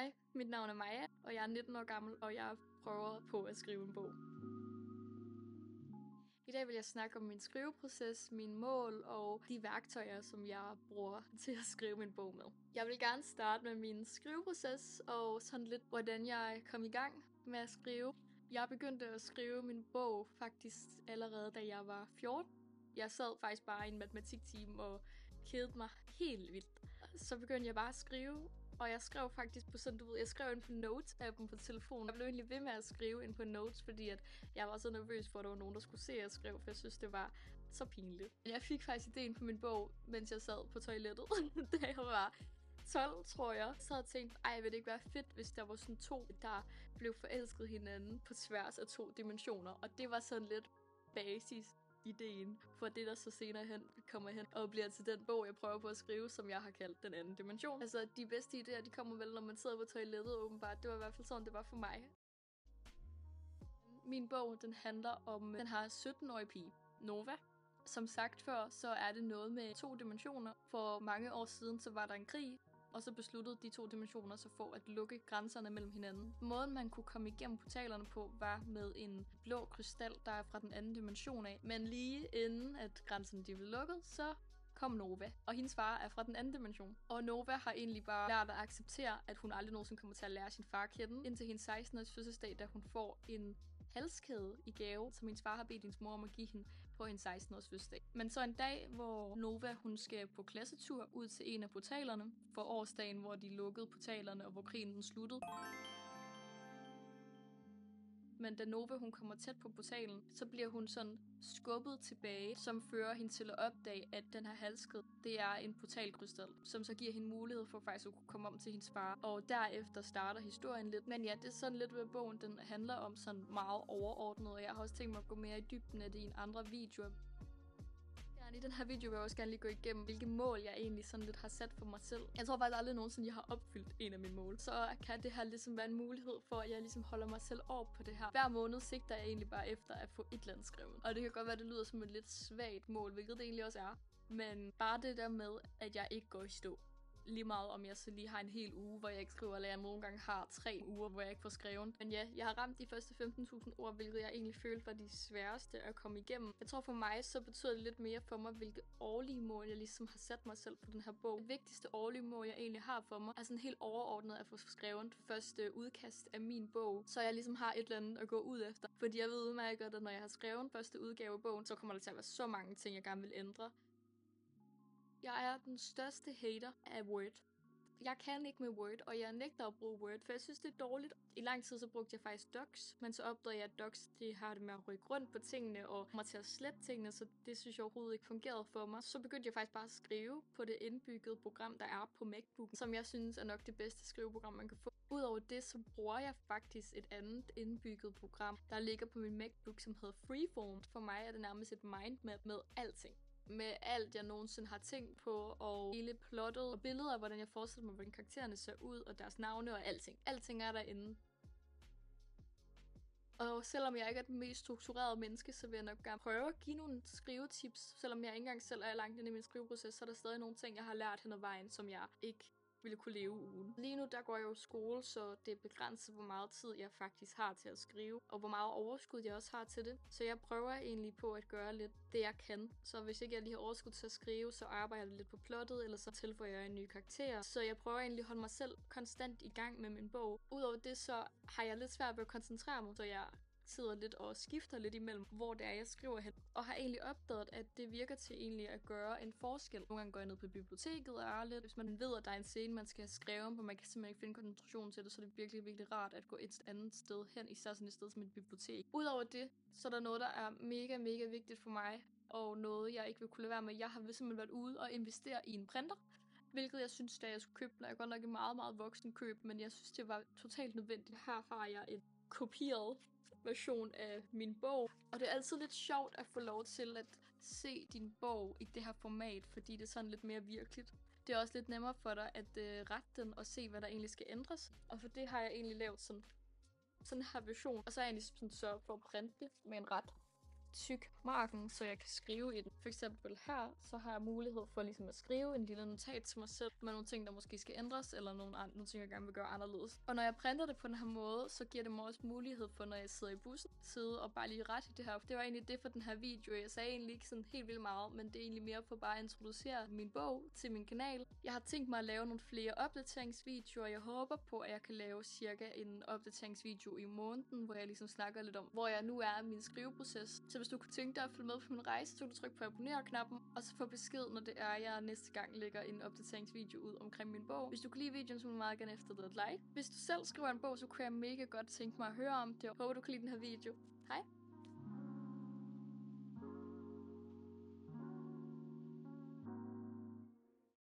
Hej, mit navn er Maja, og jeg er 19 år gammel, og jeg prøver på at skrive en bog. I dag vil jeg snakke om min skriveproces, mine mål og de værktøjer, som jeg bruger til at skrive min bog med. Jeg vil gerne starte med min skriveproces og sådan lidt, hvordan jeg kom i gang med at skrive. Jeg begyndte at skrive min bog faktisk allerede, da jeg var 14. Jeg sad faktisk bare i en matematikteam og kedede mig helt vildt. Så begyndte jeg bare at skrive, og jeg skrev faktisk på sådan, jeg skrev ind på Notes-appen på telefonen. Jeg blev egentlig ved med at skrive ind på Notes, fordi at jeg var så nervøs for, at der var nogen, der skulle se, at jeg skrev, for jeg synes, det var så pinligt. Jeg fik faktisk ideen på min bog, mens jeg sad på toilettet, da jeg var 12, tror jeg. Så havde jeg tænkt, vil det ikke være fedt, hvis der var sådan to, der blev forelsket hinanden på tværs af 2 dimensioner. Og det var sådan lidt basis ideen for det, der så senere hen kommer hen og bliver til den bog, jeg prøver på at skrive, som jeg har kaldt Den Anden Dimension. Altså, de bedste idéer, de kommer vel, når man sidder på toilettet, åbenbart. Det var i hvert fald sådan, det var for mig. Min bog, den handler om den her 17-årige pige, Nova. Som sagt før, så er det noget med 2 dimensioner. For mange år siden, så var der en krig, og så besluttede de 2 dimensioner så for at lukke grænserne mellem hinanden. Måden, man kunne komme igennem portalerne på, var med en blå krystal, der er fra den anden dimension af. Men lige inden at grænserne de blev lukket, så kom Nova, og hendes far er fra den anden dimension. Og Nova har egentlig bare lært at acceptere, at hun aldrig nogensinde kommer til at lære sin far at kende, indtil hendes 16-års fødselsdag, da hun får en halskæde i gave, som hendes far har bedt hendes mor om at give hende på hendes 16-års fødselsdag. Men så en dag, hvor Nova hun skal på klassetur ud til en af portalerne, for årsdagen, hvor de lukkede portalerne, og hvor krigen den sluttede. Men da Nova hun kommer tæt på portalen, så bliver hun sådan skubbet tilbage, som fører hende til at opdage, at den her halskæde, det er en portalkrystal, som så giver hende mulighed for faktisk at kunne komme om til hendes far. Og derefter starter historien lidt. Men ja, det er sådan lidt, hvad bogen den handler om, sådan meget overordnet, og jeg har også tænkt mig at gå mere i dybden af det i en andre videoer. I den her video vil jeg også gerne lige gå igennem, hvilke mål jeg egentlig sådan lidt har sat for mig selv. Jeg tror faktisk aldrig nogensinde, jeg har opfyldt en af mine mål. Så kan det her ligesom være en mulighed for, at jeg ligesom holder mig selv op på det her. Hver måned sigter jeg egentlig bare efter at få et eller andet skrevet. Og det kan godt være, at det lyder som et lidt svagt mål, hvilket det egentlig også er. Men bare det der med, at jeg ikke går i stå. Lige meget om jeg så lige har en hel uge, hvor jeg ikke skriver, eller jeg nogle gange har 3 uger, hvor jeg ikke får skrevet. Men ja, jeg har ramt de første 15.000 ord, hvilket jeg egentlig følte var de sværeste at komme igennem. Jeg tror for mig, så betyder det lidt mere for mig, hvilke årlige mål jeg ligesom har sat mig selv på den her bog. Det vigtigste årlige mål, jeg egentlig har for mig, er sådan helt overordnet at få skrevet første udkast af min bog, så jeg ligesom har et eller andet at gå ud efter. Fordi jeg ved udmærket godt, at når jeg har skrevet første udgave af bogen, så kommer der til at være så mange ting, jeg gerne vil ændre. Jeg er den største hater af Word. Jeg kan ikke med Word, og jeg nægter at bruge Word, for jeg synes, det er dårligt. I lang tid så brugte jeg faktisk Docs, men så opdagede jeg, at Docs de har det med at rykke rundt på tingene og mig til at slette tingene, så det synes jeg overhovedet ikke fungerede for mig. Så begyndte jeg faktisk bare at skrive på det indbyggede program, der er på MacBook, som jeg synes er nok det bedste skriveprogram, man kan få. Udover det, så bruger jeg faktisk et andet indbygget program, der ligger på min MacBook, som hedder Freeform. For mig er det nærmest et mindmap med alting. Med alt, jeg nogensinde har tænkt på, og hele plottet, og billeder af, hvordan jeg forestiller mig, hvordan karaktererne ser ud, og deres navne og alting. Alting er derinde. Og selvom jeg ikke er den mest strukturerede menneske, så vil jeg nok gerne prøve at give nogle skrivetips. Selvom jeg ikke engang selv er langt inde i min skriveproces, så er der stadig nogle ting, jeg har lært hen ad vejen, som jeg ikke ville kunne leve uden. Lige nu, der går jeg jo i skole, så det er begrænset, hvor meget tid jeg faktisk har til at skrive, og hvor meget overskud jeg også har til det. Så jeg prøver egentlig på at gøre lidt det, jeg kan. Så hvis ikke jeg lige har overskud til at skrive, så arbejder jeg lidt på plottet, eller så tilføjer jeg en ny karakter. Så jeg prøver egentlig at holde mig selv konstant i gang med min bog. Udover det, så har jeg lidt svært ved at koncentrere mig, så jeg sidder lidt og skifter lidt imellem, hvor det er, jeg skriver hen. Og har egentlig opdaget, at det virker til egentlig at gøre en forskel. Nogle gange går jeg ned på biblioteket og er lidt. Hvis man ved, at der er en scene, man skal have skrevet på, man kan simpelthen ikke finde koncentration til det, så det er virkelig, virkelig rart at gå et andet sted hen, især sådan et sted som et bibliotek. Udover det, så er der noget, der er mega, mega vigtigt for mig, og noget, jeg ikke vil kunne lade være med. Jeg har simpelthen været ude og investere i en printer, hvilket jeg synes, da jeg skulle købe den, er godt nok en meget, meget voksen køb, men jeg synes, det var totalt nødvendigt. Her har jeg en kopieret version af min bog. Og det er altid lidt sjovt at få lov til at se din bog i det her format, fordi det er sådan lidt mere virkeligt. Det er også lidt nemmere for dig at rette den og se, hvad der egentlig skal ændres. Og for det har jeg egentlig lavet sådan en her version. Og så har jeg egentlig sådan sørget for at printe det med en ret. tyk marken, så jeg kan skrive i den. For eksempel her, så har jeg mulighed for ligesom at skrive en lille notat til mig selv med nogle ting, der måske skal ændres, eller nogle ting, jeg gerne vil gøre anderledes. Og når jeg printer det på den her måde, så giver det mig også mulighed for, når jeg sidder i bussen, sidde og bare lige rette det her. Det var egentlig det for den her video. Jeg sagde egentlig ikke sådan helt vildt meget, men det er egentlig mere for bare at introducere min bog til min kanal. Jeg har tænkt mig at lave nogle flere opdateringsvideoer. Jeg håber på, at jeg kan lave cirka en opdateringsvideo i måneden, hvor jeg ligesom snakker lidt om, hvor jeg nu er i min skriveproces. Så hvis du kunne tænke dig at følge med på min rejse, så kan du trykke på abonner-knappen, og så få besked, når det er, jeg næste gang lægger en opdateringsvideo ud omkring min bog. Hvis du kan lide videoen, så må du meget gerne efterlade et like. Hvis du selv skriver en bog, så kunne jeg mega godt tænke mig at høre om det. Jeg håber, du kan lide den her video. Hej!